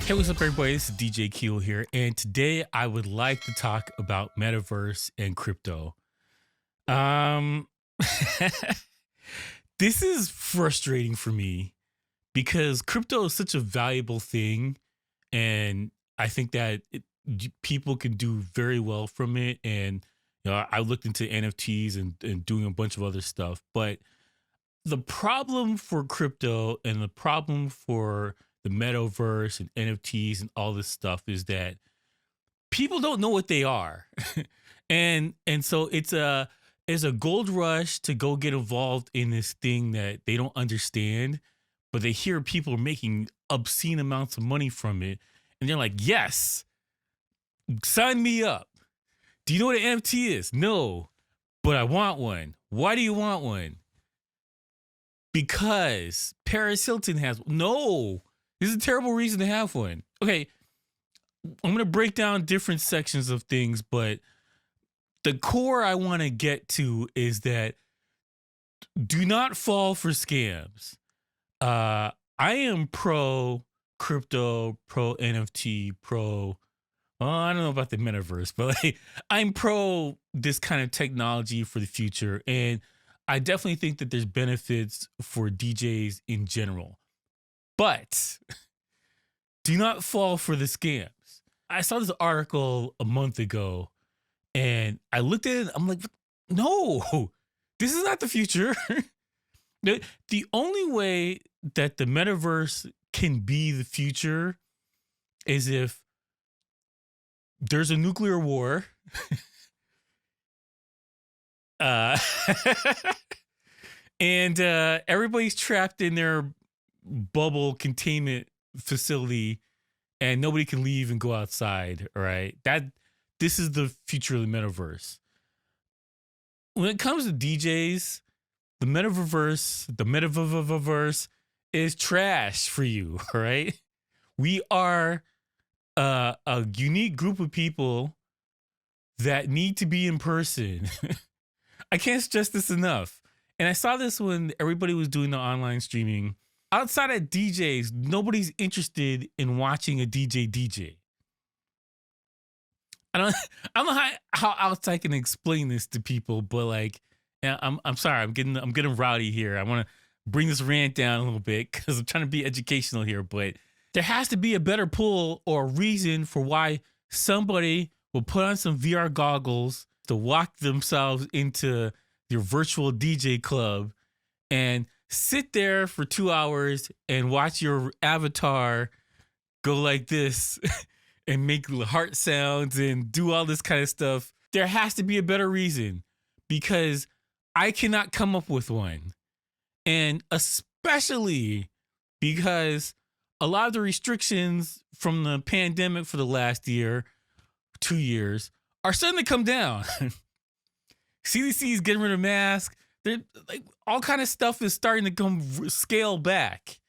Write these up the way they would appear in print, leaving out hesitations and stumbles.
Hey, what's up, everybody? This is DJ Keel here, and today I would like to talk about Metaverse and crypto. Um, this is frustrating for me because crypto is such a valuable thing, and I think that people can do very well from it. And I looked into NFTs and doing a bunch of other stuff, but the problem for crypto and the problem for the metaverse and NFTs and all this stuff is that people don't know what they are. And so it's a gold rush to go get involved in this thing that they don't understand, but they hear people are making obscene amounts of money from it, and they're like, "Yes, sign me up." Do you know what an NFT is? No, but I want one. Why do you want one? Because Paris Hilton has. No, this is a terrible reason to have one. Okay, I'm gonna break down different sections of things, but the core I want to get to is that do not fall for scams. I am pro crypto, pro NFT, pro. Well, I don't know about the metaverse, but like, I'm pro this kind of technology for the future, and I definitely think that there's benefits for DJs in general. But do not fall for the scams. I saw this article a month ago and I looked at it. I'm like, no, this is not the future. The only way that the metaverse can be the future is if there's a nuclear war. uh, and everybody's trapped in their bubble containment facility and nobody can leave and go outside. All right. This is the future of the metaverse. When it comes to DJs, the metaverse is trash for you. All right. We are a unique group of people that need to be in person. I can't stress this enough. And I saw this when everybody was doing the online streaming. Outside of DJs, nobody's interested in watching a DJ. I don't know how else I can explain this to people, but like, yeah, I'm sorry, I'm getting rowdy here. I want to bring this rant down a little bit because I'm trying to be educational here, but there has to be a better pull or reason for why somebody will put on some VR goggles to walk themselves into your virtual DJ club and sit there for 2 hours and watch your avatar go like this and make heart sounds and do all this kind of stuff. There has to be a better reason because I cannot come up with one. And especially because a lot of the restrictions from the pandemic for the last year, 2 years, are starting to come down. CDC is getting rid of masks. They're like all kind of stuff is starting to come scale back.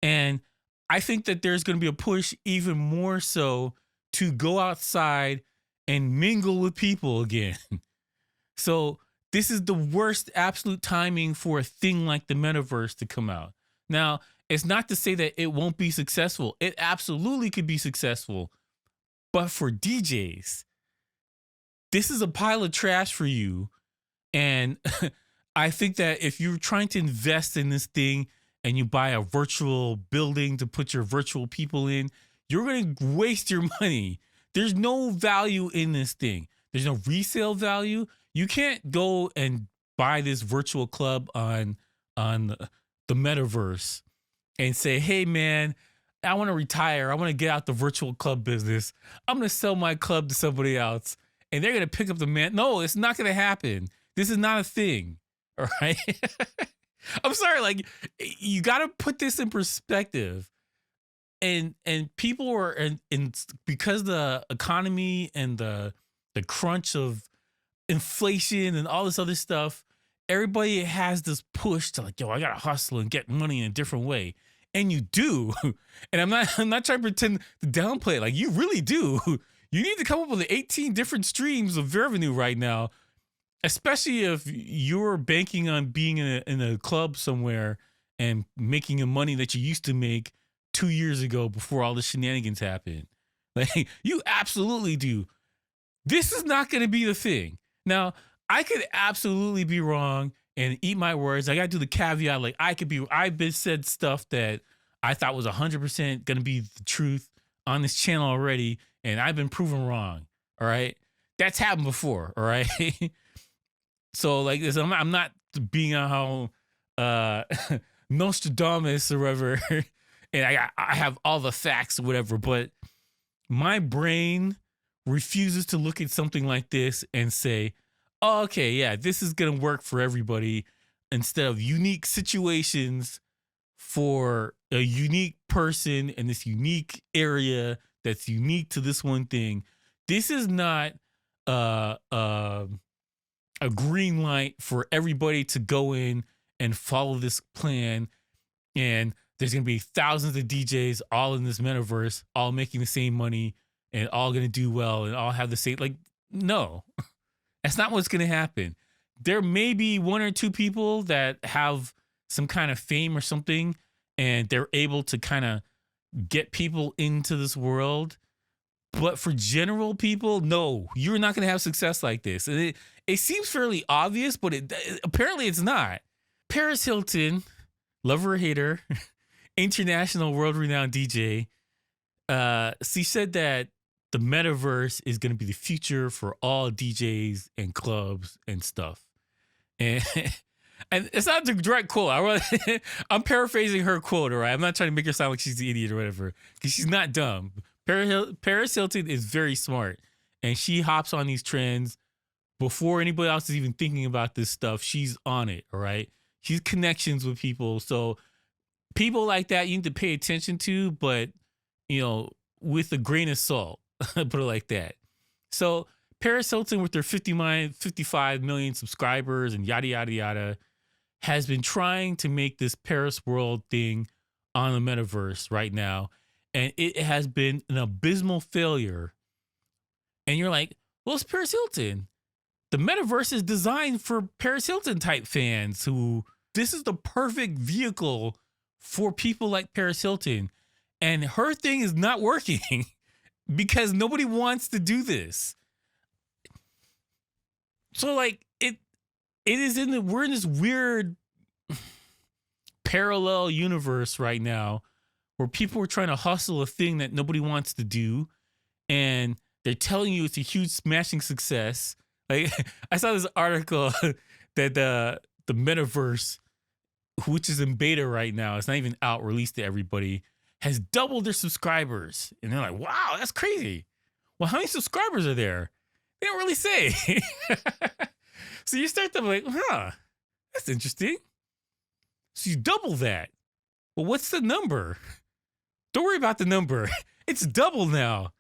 And I think that there's going to be a push even more so to go outside and mingle with people again. So this is the worst absolute timing for a thing like the metaverse to come out. Now, it's not to say that it won't be successful. It absolutely could be successful. But for DJs, this is a pile of trash for you. And I think that if you're trying to invest in this thing and you buy a virtual building to put your virtual people in, you're going to waste your money. There's no value in this thing. There's no resale value. You can't go and buy this virtual club on the metaverse and say, hey, man, I want to retire. I want to get out the virtual club business. I'm going to sell my club to somebody else and they're going to pick up the man. No, it's not going to happen. This is not a thing. All right. I'm sorry. Like, you got to put this in perspective. And people are, and because the economy and the crunch of inflation and all this other stuff, everybody has this push to like, yo, I got to hustle and get money in a different way. And you do. And I'm not trying to pretend to downplay it. Like, you really do. You need to come up with 18 different streams of revenue right now, especially if you're banking on being in a club somewhere and making the money that you used to make 2 years ago before all the shenanigans happened. Like, you absolutely do. This is not going to be the thing. Now, I could absolutely be wrong and eat my words. I got to do the caveat. Like, I've been said stuff that I thought was 100% going to be the truth on this channel already, and I've been proven wrong. All right. That's happened before. All right. So, like this, I'm not being on how Nostradamus or whatever, and I have all the facts or whatever, but my brain refuses to look at something like this and say, oh, okay, yeah, this is going to work for everybody, instead of unique situations for a unique person in this unique area that's unique to this one thing. This is not a green light for everybody to go in and follow this plan. And there's going to be thousands of DJs all in this metaverse, all making the same money and all going to do well and all have the same, like, no, that's not what's going to happen. There may be one or two people that have some kind of fame or something, and they're able to kind of get people into this world. But for general people, no, you're not going to have success like this. And it seems fairly obvious, but apparently it's not. Paris Hilton, lover or hater, international world-renowned DJ, she said that the metaverse is going to be the future for all DJs and clubs and stuff. And it's not the direct quote. I'm paraphrasing her quote, all right? I'm not trying to make her sound like she's an idiot or whatever, because she's not dumb. Paris Hilton is very smart, and she hops on these trends before anybody else is even thinking about this stuff. She's on it, all right? She's connections with people. So people like that you need to pay attention to, but, you know, with a grain of salt, put it like that. So Paris Hilton, with their 55 million subscribers and yada, yada, yada, has been trying to make this Paris World thing on the metaverse right now. And it has been an abysmal failure. And you're like, well, it's Paris Hilton. The metaverse is designed for Paris Hilton type fans who, this is the perfect vehicle for people like Paris Hilton. And her thing is not working because nobody wants to do this. So like we're in this weird parallel universe right now where people are trying to hustle a thing that nobody wants to do, and they're telling you it's a huge smashing success. Like, I saw this article that the metaverse, which is in beta right now, it's not even out, released to everybody, has doubled their subscribers. And they're like, wow, that's crazy. Well, how many subscribers are there? They don't really say. So you start to be like, huh, that's interesting. So you double that. Well, what's the number? Don't worry about the number. It's double now.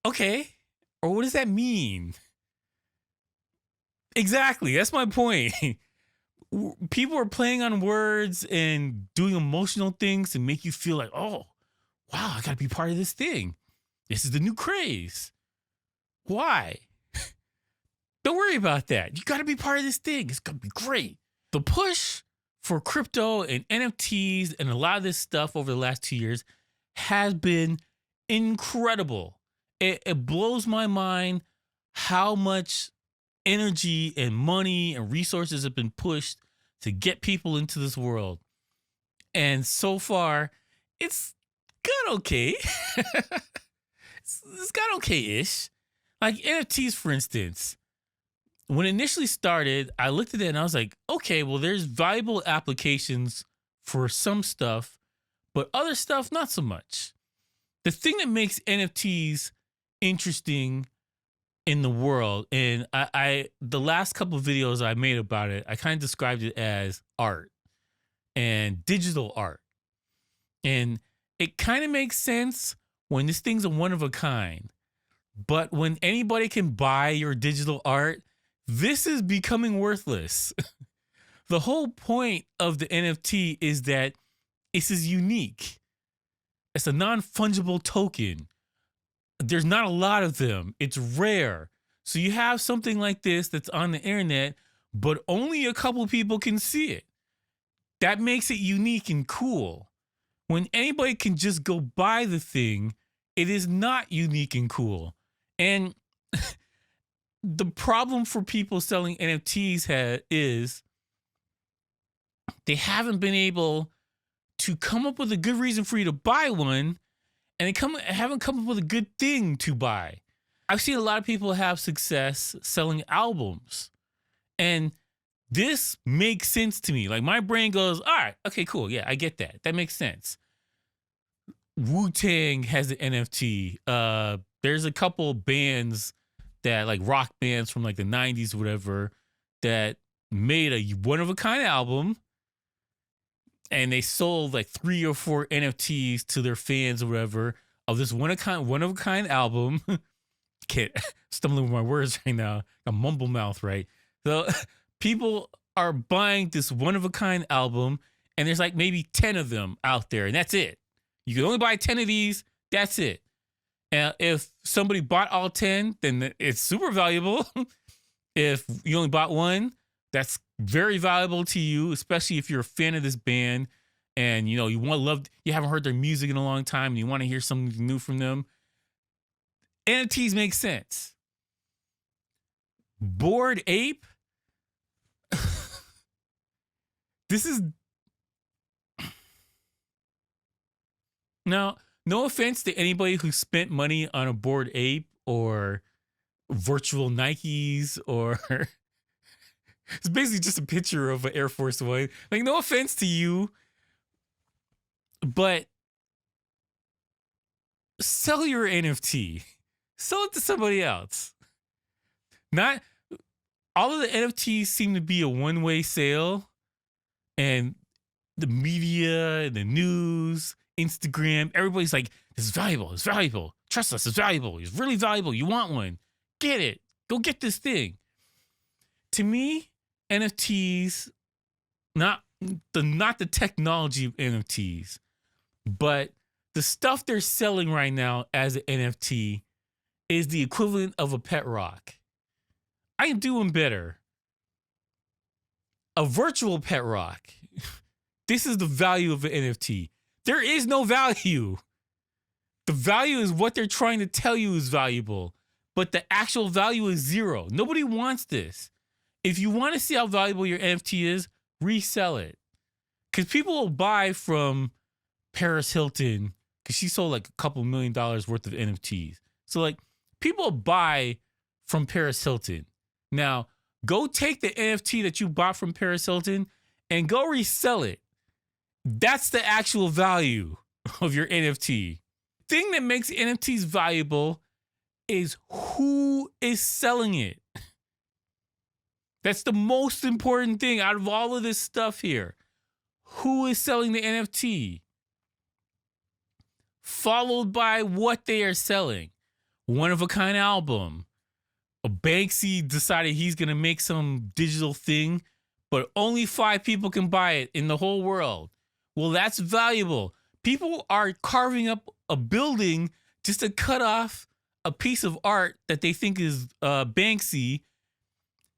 Okay. Or what does that mean? Exactly. That's my point. People are playing on words and doing emotional things to make you feel like, oh, wow, I got to be part of this thing. This is the new craze. Why? Don't worry about that. You got to be part of this thing. It's going to be great. The push for crypto and NFTs and a lot of this stuff over the last 2 years has been incredible. It blows my mind how much energy and money and resources have been pushed to get people into this world. And so far, it's got okay. It's got okay-ish. Like NFTs, for instance. When it initially started, I looked at it and I was like, okay, well, there's valuable applications for some stuff, but other stuff, not so much. The thing that makes NFTs interesting in the world, and I the last couple of videos I made about it, I kind of described it as art and digital art. And it kind of makes sense when this thing's a one of a kind. But when anybody can buy your digital art, this is becoming worthless. The whole point of the NFT is that this is unique. It's a non-fungible token. There's not a lot of them. It's rare. So you have something like this that's on the internet, but only a couple people can see it. That makes it unique and cool. When anybody can just go buy the thing, it is not unique and cool. And the problem for people selling NFTs is they haven't been able to come up with a good reason for you to buy one, and haven't come up with a good thing to buy. I've seen a lot of people have success selling albums, and this makes sense to me. Like, my brain goes, all right, okay, cool. Yeah, I get that. That makes sense. Wu-Tang has an NFT. There's a couple bands that, like, rock bands from like the 90s or whatever, that made a one-of-a-kind album, and they sold like 3 or 4 NFTs to their fans or whatever of this one-of-a-kind album. Can't stumbling with my words right now. A mumble mouth, right? So people are buying this one-of-a-kind album, and there's like maybe 10 of them out there, and that's it. You can only buy 10 of these. That's it. And if somebody bought all 10, then it's super valuable. If you only bought one, that's very valuable to you, especially if you're a fan of this band and you haven't heard their music in a long time and you want to hear something new from them. NFTs make sense. Bored Ape. This is now, no offense to anybody who spent money on a Bored Ape or virtual Nikes, or it's basically just a picture of an Air Force One. Like, no offense to you, but sell your NFT. Sell it to somebody else. Not all of the NFTs seem to be a one-way sale, and the media and the news, Instagram, everybody's like, this is valuable, it's valuable. Trust us, it's valuable. It's really valuable. You want one. Get it. Go get this thing. To me, NFTs, not the technology of NFTs, but the stuff they're selling right now as an NFT is the equivalent of a pet rock. I am doing better. A virtual pet rock. This is the value of an NFT. There is no value. The value is what they're trying to tell you is valuable, but the actual value is zero. Nobody wants this. If you want to see how valuable your NFT is, resell it. Because people will buy from Paris Hilton, because she sold like a couple $1 million worth of NFTs. So like, people buy from Paris Hilton. Now, go take the NFT that you bought from Paris Hilton and go resell it. That's the actual value of your NFT. The thing that makes NFTs valuable is who is selling it. That's the most important thing out of all of this stuff here. Who is selling the NFT? Followed by what they are selling. One-of-a-kind album. A Banksy decided he's going to make some digital thing, but only 5 people can buy it in the whole world. Well, that's valuable. People are carving up a building just to cut off a piece of art that they think is Banksy,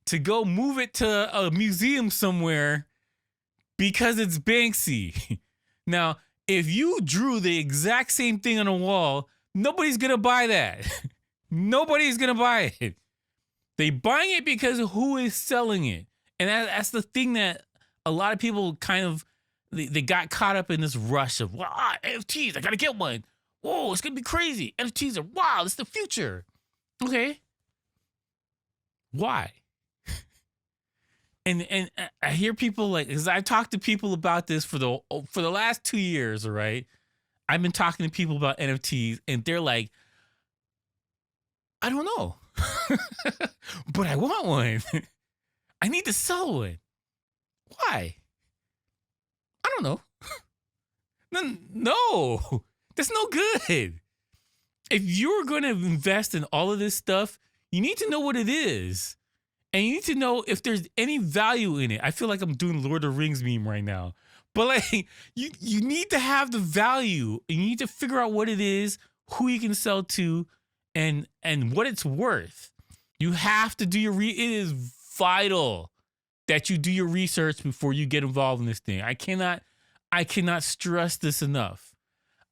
to go move it to a museum somewhere because it's Banksy. Now, if you drew the exact same thing on a wall, nobody's going to buy that. Nobody's going to buy it. They buying it because of who is selling it. And that's the thing that a lot of people kind of, they got caught up in this rush of, wow, NFTs, I got to get one. Whoa, it's going to be crazy. NFTs are, wow, it's the future. Okay. Why? And I hear people like, because I talked to people about this for the last 2 years, all right? I've been talking to people about NFTs, and they're like, I don't know, but I want one. I need to sell one. Why? I don't know. No, that's no good. If you're going to invest in all of this stuff, you need to know what it is. And you need to know if there's any value in it. I feel like I'm doing Lord of the Rings meme right now. But like, you need to have the value. You need to figure out what it is, who you can sell to, and what it's worth. You have to do it is vital that you do your research before you get involved in this thing. I cannot stress this enough.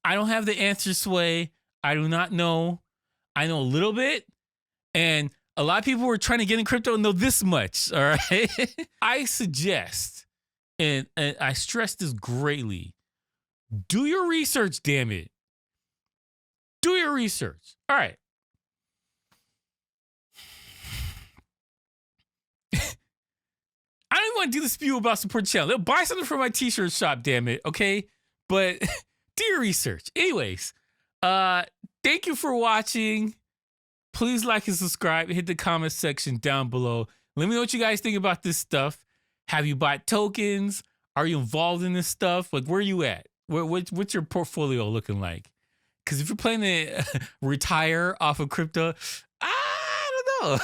I don't have the answer, Sway. I do not know. I know a little bit. And a lot of people who are trying to get in crypto know this much. All right. I suggest, and I stress this greatly, do your research, damn it. Do your research. All right. I don't even want to do the spew about support the channel. Buy something from my t-shirt shop, damn it. Okay. But do your research. Anyways, thank you for watching. Please like and subscribe. Hit the comment section down below. Let me know what you guys think about this stuff. Have you bought tokens? Are you involved in this stuff? Like, where are you at? What's your portfolio looking like? Because if you're planning to retire off of crypto, I don't know.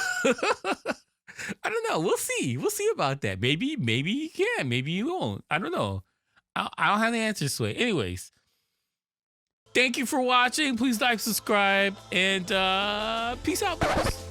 I don't know. We'll see. We'll see about that. Maybe you can. Maybe you won't. I don't know. I don't have the answers to it. Anyways, thank you for watching. Please like, subscribe, and peace out, guys.